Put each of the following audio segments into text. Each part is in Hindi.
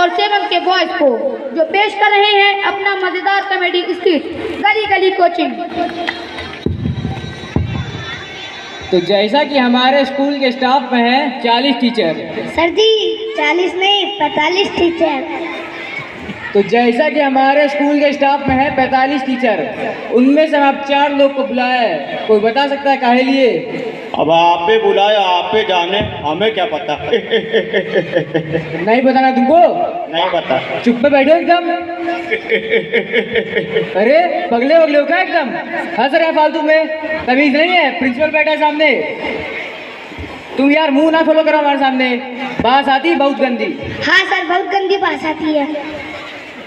और 7th के बॉयज को, जो पेश कर रहे हैं अपना मजेदार कॉमेडी स्किट गली गली कोचिंग। तो जैसा कि हमारे स्कूल के स्टाफ में है 40 टीचर। सर जी 40 नहीं 45 टीचर। तो जैसा कि हमारे स्कूल के स्टाफ में है 45 टीचर, उनमें से आप 4 लोग को बुलाया है। कोई बता सकता है काहे लिए? अब आपे बुलाया, आपे जाने, हमें क्या पता। नहीं बताना तुमको? नहीं पता। चुप पे बैठो एकदम। अरे पगले वगले हो क्या एकदम? हंस रहे हैं फालतू में, तमीज नहीं है। प्रिंसिपल बैठा है सामने। तुम यार मुंह ना खोलो करो हमारे सामने, बात आती बहुत गंदी। हाँ सर बहुत गंदी बात आती है।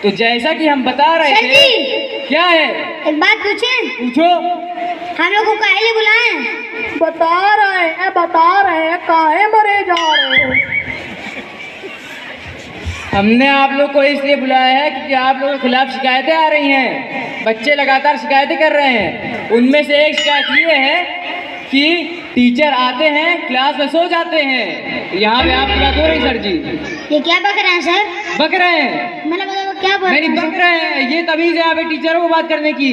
तो जैसा कि हम बता रहे थे। क्या है? एक बात पूछें? पूछो। हम लोग को काहे लिए बुलाए? बता रहे हैं काहे मरे जा रहे हो। हमने आप लोग को इसलिए बुलाया है क्योंकि आप लोगों के खिलाफ शिकायतें आ रही हैं। बच्चे लगातार शिकायतें कर रहे हैं। उनमें से एक शिकायत ये है कि टीचर आते हैं क्लास में सो जाते हैं। यहाँ पे आपकी बात हो रही सर जी? ये क्या बक रहे हैं सर? बक रहे हैं? मैंने बताया क्या बोल रहे नहीं हैं? बक रहे हैं। ये तमीज है यहाँ पे टीचरों को बात करने की।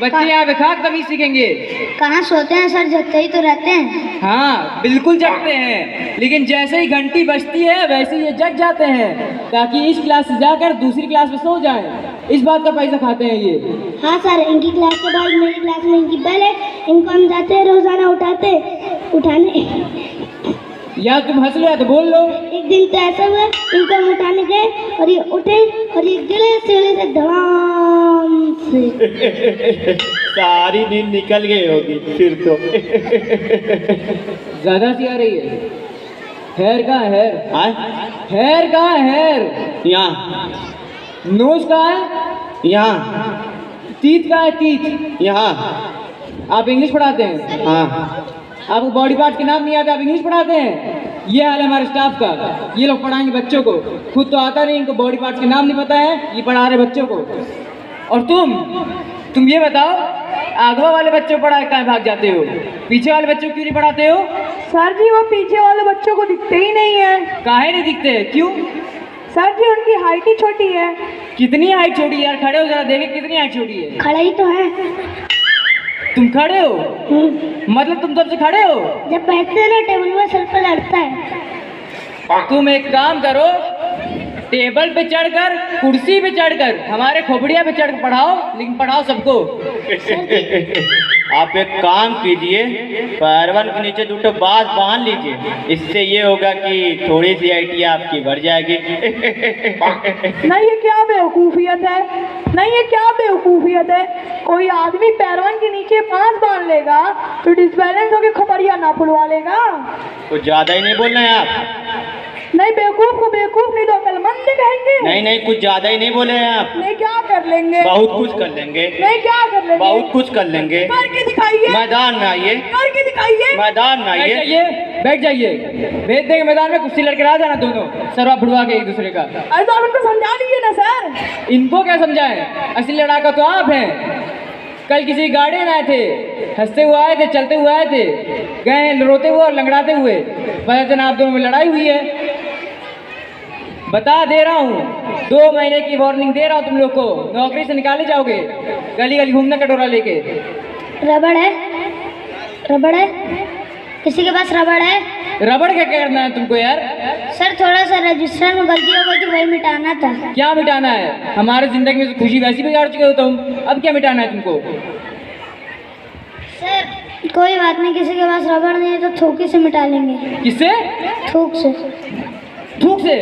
बच्चे यहाँ पे खाक तमीज सीखेंगे। कहाँ सोते हैं सर? जगते ही तो रहते हैं। हाँ बिल्कुल जगते हैं, लेकिन जैसे ही घंटी बजती है वैसे ही ये जग जाते हैं ताकि इस क्लास से जाकर दूसरी क्लास में सो जाएं। इस बात का पैसा खाते हैं ये। हाँ सर इनकी क्लास के बाद मेरी क्लास में इनकी पहले इनको हम जाते हैं रोजाना उठाने। या तुम हंस लो या तो बोल लो। एक दिन तो ऐसा हुआ इनको हम उठाने गए और ये उठे और ये गिरे सीढ़ी से धड़ाम से। सारी नींद निकल गई होगी फिर तो। ज्यादा सी आ रही है। हेयर कहाँ है? हेयर कहाँ है? हेयर यहाँ। नोज कहाँ है? यहाँ। टीथ कहाँ है? टीथ यहाँ। आप इंग्लिश पढ़ाते हैं? हाँ। आपको बॉडी पार्ट के नाम नहीं आते, आप इंग्लिश पढ़ाते हैं? ये हाल है हमारे स्टाफ का। ये लोग पढ़ाएंगे बच्चों को, खुद तो आता नहीं, इनको बॉडी पार्ट्स के नाम नहीं पता है, ये पढ़ा रहे बच्चों को। और तुम ये बताओ, आगवा वाले बच्चों को पढ़ा कहाँ भाग जाते हो? पीछे वाले बच्चों को क्यों नहीं पढ़ाते हो? सर जी वो पीछे वाले बच्चों को दिखते ही नहीं है। काहे नहीं दिखते? क्यों? सर जी उनकी हाइट ही छोटी है। कितनी हाइट छोटी है यार? खड़े हो जरा देखे कितनी हाइट छोटी है। खड़ा ही तो है। तुम खड़े हो? मतलब तुम सबसे खड़े हो? जब बैठते हैं ना टेबल में सर पर लड़ता है। तुम एक काम करो, टेबल पे चढ़कर, कुर्सी पे चढ़कर, हमारे खोपड़िया पे चढ़कर पढ़ाओ, लेकिन पढ़ाओ सबको। आप एक काम कीजिए, पैरवन के नीचे 2 बांस बांध लीजिए। इससे ये होगा कि थोड़ी सी आइडिया आपकी बढ़ जाएगी। नहीं ये क्या बेवकूफियत है, नहीं ये क्या बेवकूफियत है। कोई आदमी पैरवन के नीचे 5 बांध लेगा तो डिसबैलेंस होकर खोपड़िया ना फुलवा लेगा। कुछ ज्यादा ही नहीं बोलना है आप। नहीं बेवकूफ को बेवकूफ नहीं तो अकलमंद कहेंगे। नहीं कुछ ज्यादा ही नहीं बोले हैं आप। नहीं क्या कर लेंगे? बहुत कुछ कर लेंगे। नहीं क्या कर लेंगे? बहुत कुछ कर लेंगे। करके दिखाइए। मैदान में आइए। करके दिखाइए। मैदान में आइए। बैठ जाइए। भेज देंगे मैदान में, कुश्ती लड़के आ जाना दोनों, सरवा फुड़वा के एक दूसरे का। ऐसा उनको समझा लीजिए ना सर। इनको क्या समझाएं? असली लड़ाका तो आप हैं। कल किसी गाड़ी में आए थे, हंसते हुए आए थे, चलते हुए आए थे, गए रोते हुए और लंगड़ाते हुए। पता चला आप दोनों में लड़ाई हुई है। बता दे रहा हूँ, 2 महीने की वार्निंग दे रहा हूँ तुम लोग को, नौकरी से निकाले जाओगे। गली गली घूमना कटोरा लेके। रबड़ है? रबड़ है? किसी के पास रबड़ है? रबड़ क्या करना है तुमको यार? सर थोड़ा सा रजिस्टर में गलती हो गई थी, वही मिटाना था। क्या मिटाना है? हमारे जिंदगी में खुशी वैसी बिगाड़ चुके हो तुम, अब क्या मिटाना है तुमको? सर कोई बात नहीं, किसी के पास रबड़ नहीं है तो थूकी से मिटा लेंगे। किससे? थूक से। थूक से?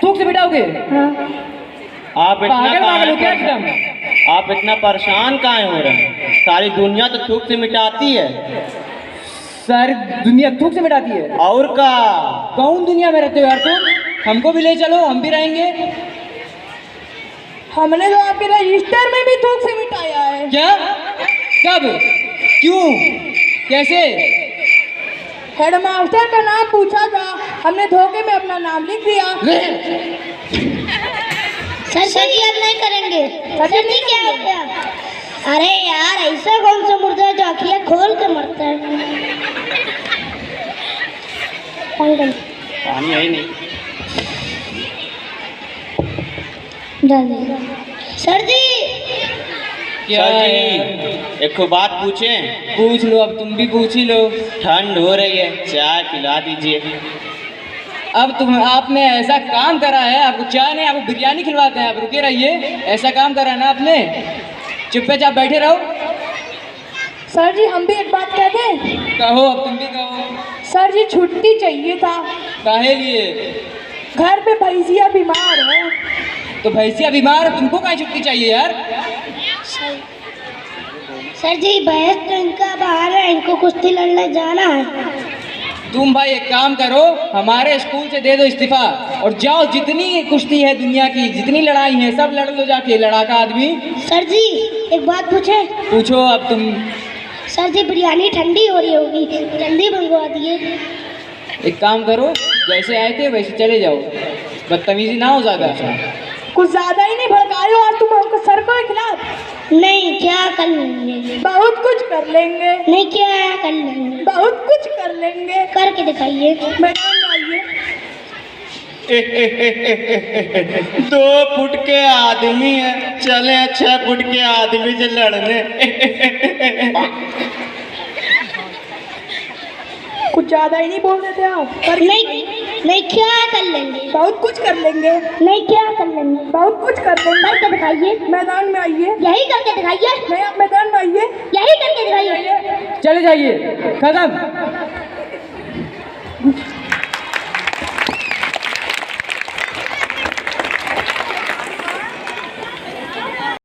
थूक से मिटाओगे? हाँ। आप पागल हो क्या एकदम? आप इतना परेशान काहे हो रहे हैं? सारी दुनिया तो थूक से मिटाती है। सारी दुनिया थूक से मिटाती है? और का? कौन दुनिया में रहते हो यार तुम? हमको भी ले चलो, हम भी रहेंगे। हमने तो आपके रजिस्टर में भी थूक से मिटाया है। क्या? कब? क्यों? कैसे? हेडमास्टर का नाम पूछा था, हमने धोखे में अपना नाम लिख दिया। सर जी अब नहीं करेंगे। सर जी क्या हो गया? अरे यार ऐसा कौन सा मुर्दा है जो आँखें खोल के मरता है? पानी है ही नहीं। दादी सर जी क्या सर है? जी एक बात पूछें? पूछ लो, अब तुम भी पूछ ही लो। ठंड हो रही है, चाय पिला दीजिए। अब आपने ऐसा काम करा है, आपको चाय नहीं आपको बिरयानी खिलवाते हैं। आप रुके रहिए, ऐसा काम करा है ना आपने, चुप्पे चाप बैठे रहो। सर जी हम भी एक बात कह दें? कहो, अब तुम भी कहो। सर जी छुट्टी चाहिए था। काहे लिए? घर पे भैंसिया बीमार है। तो भैंसिया बीमार है, तुमको काहे छुट्टी चाहिए यार? सर जी भैंस तो इनका बाहर है, इनको कुश्ती लड़ने जाना है। तुम भाई एक काम करो, हमारे स्कूल से दे दो इस्तीफा और जाओ, जितनी कुश्ती है दुनिया की, जितनी लड़ाई है सब लड़ लो जाके, लड़ाका आदमी। सर जी एक बात पूछे? पूछो अब तुम। सर जी बिरयानी ठंडी हो रही होगी, जल्दी मंगवा दिए। एक काम करो, जैसे आए थे वैसे चले जाओ, बदतमीजी ना हो ज़्यादा। कुछ ज्यादा ही नहीं भड़काए हो आज तुम हमको सर के खिलाफ। नहीं क्या कर लेंगे? बहुत कुछ कर लेंगे। नहीं क्या कर लेंगे? बहुत कुछ कर लेंगे। करके दिखाइए। मैदान में आइए। 2 फुट के आदमी है, चले 6 फुट के आदमी से लड़ने। कुछ ज्यादा ही नहीं बोल रहे थे आप। पर नहीं क्या कर लेंगे? बहुत कुछ कर लेंगे। नहीं क्या कर लेंगे? बहुत कुछ कर लेंगे। करके दिखाइए। मैदान में आइए। यही करके दिखाइए। नहीं आप मैदान में आइए। यही करके दिखाइए। चले जाइए, खत्म।